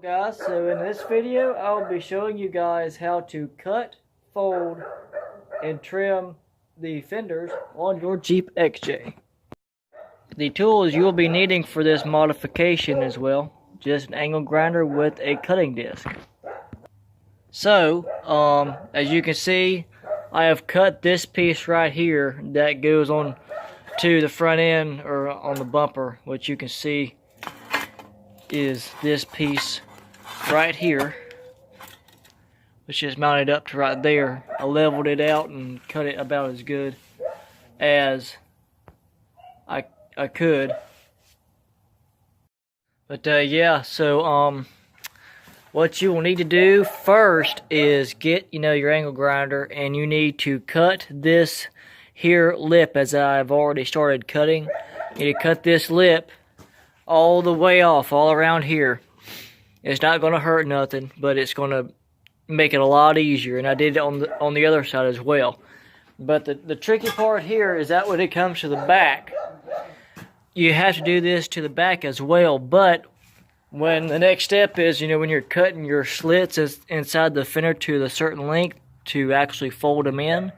Guys, so in this video I'll be showing you guys how to cut, fold, and trim the fenders on your Jeep XJ. The tools you'll be needing for this modification as well, just an angle grinder with a cutting disc. So, as you can see, I have cut this piece right here that goes on to the front end or on the bumper, which you can see is this piece right here, which is mounted up to right there. I leveled it out and cut it about as good as I could. But yeah, so what you will need to do first is get your angle grinder, and you need to cut this here lip as I've already started cutting. You need to cut this lip all the way off, all around here. It's not going to hurt nothing, but it's going to make it a lot easier. And I did it on the other side as well. But the tricky part here is that when it comes to the back, you have to do this to the back as well. But when the next step is, when you're cutting your slits inside the fender to a certain length to actually fold them in,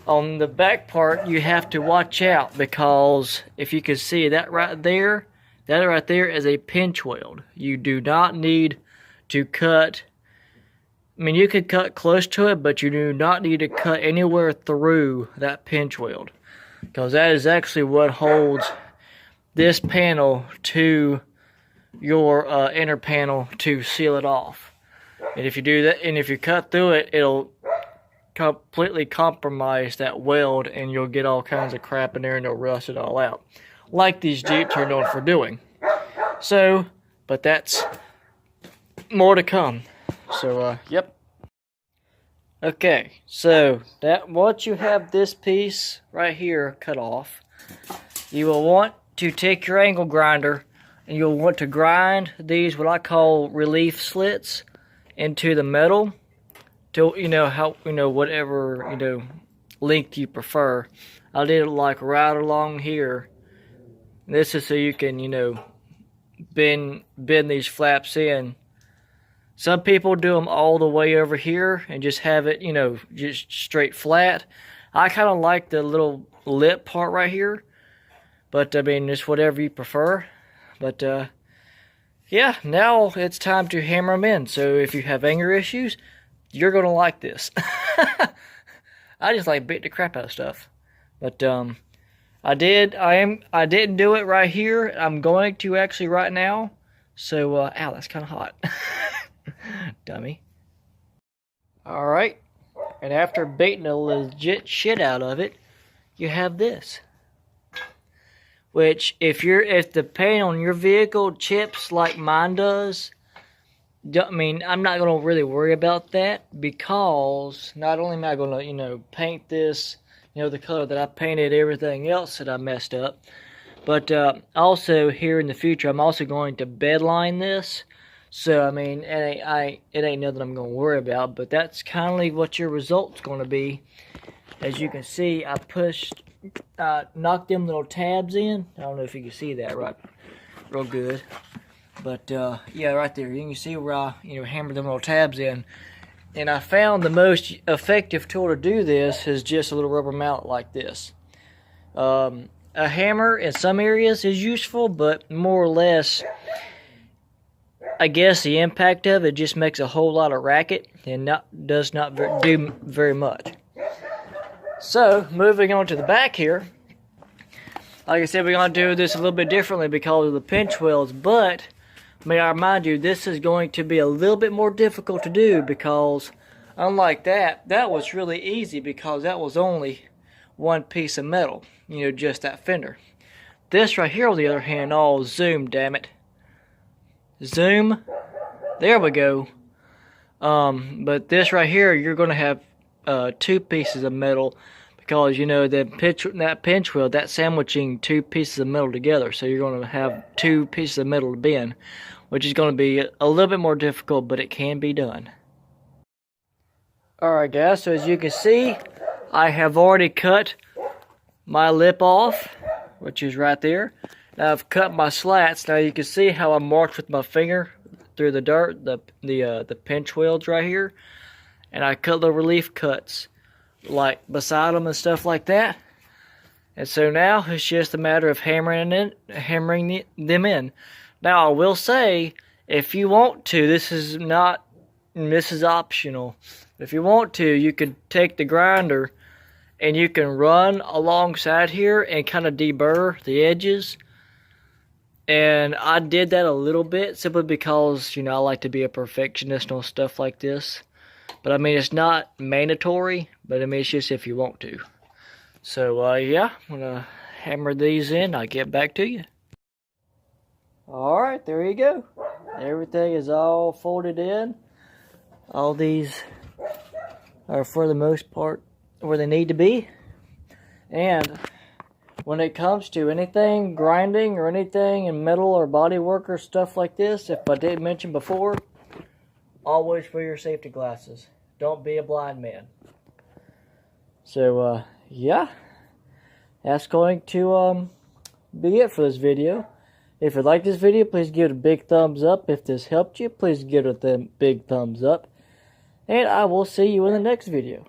on the back part you have to watch out, because if you can see that right there is a pinch weld. You do not need to cut. I mean, you could cut close to it, but you do not need to cut anywhere through that pinch weld, because that is actually what holds this panel to your inner panel to seal it off. And if you do that, and if you cut through it, it'll completely compromise that weld, and you'll get all kinds of crap in there, and it'll rust it all out, like these Jeeps are known for doing. So, but that's more to come. So, yep. Okay, so once you have this piece right here cut off, you will want to take your angle grinder, and you'll want to grind these, what I call relief slits, into the metal to whatever length you prefer. I did it like right along here. This is so you can bend these flaps in. Some people do them all the way over here and just have it just straight flat. I kind of like the little lip part right here, but I mean, it's whatever you prefer. But yeah, now it's time to hammer them in. So if you have anger issues, you're gonna like this. I just like beating the crap out of stuff. But I didn't do it right here. I'm going to actually right now. So ow, that's kind of hot. Dummy. Alright, and after beating the legit shit out of it, you have this. Which, if the paint on your vehicle chips like mine does, I mean, I'm not going to really worry about that, because not only am I going to, paint this, the color that I painted everything else that I messed up, but also here in the future, I'm also going to bedline this. So, I mean, it ain't nothing I'm going to worry about, but that's kind of what your result's going to be. As you can see, I knocked them little tabs in. I don't know if you can see that right real good. But, yeah, right there, you can see where I, hammered them little tabs in. And I found the most effective tool to do this is just a little rubber mallet like this. A hammer in some areas is useful, but more or less, I guess the impact of it just makes a whole lot of racket and does not do very much. So, moving on to the back here. Like I said, we're going to do this a little bit differently because of the pinch welds, but may I remind you, this is going to be a little bit more difficult to do, because unlike that was really easy because that was only one piece of metal, just that fender. This right here, on the other hand, zoom, damn it. Zoom. There we go. But this right here, you're going to have two pieces of metal, because that pinch weld, that's sandwiching two pieces of metal together, so you're going to have two pieces of metal to bend, which is going to be a little bit more difficult, but it can be done. Alright guys, so as you can see, I have already cut my lip off, which is right there. Now I've cut my slats. Now you can see how I marked with my finger through the dirt, the pinch welds right here, and I cut the relief cuts like beside them and stuff like that. And so now it's just a matter of hammering them in. Now I will say, if you want to, this is optional. If you want to, you could take the grinder and you can run alongside here and kind of deburr the edges. And I did that a little bit simply because, you know, I like to be a perfectionist on stuff like this. But I mean, it's not mandatory, but I mean, it's just if you want to. So, yeah, I'm gonna hammer these in. I'll get back to you. Alright, there you go. Everything is all folded in. All these are, for the most part, where they need to be. And when it comes to anything grinding or anything in metal or bodywork or stuff like this, if I didn't mention before, always wear your safety glasses. Don't be a blind man. So, yeah, that's going to be it for this video. If you like this video, please give it a big thumbs up. If this helped you, please give it a big thumbs up. And I will see you in the next video.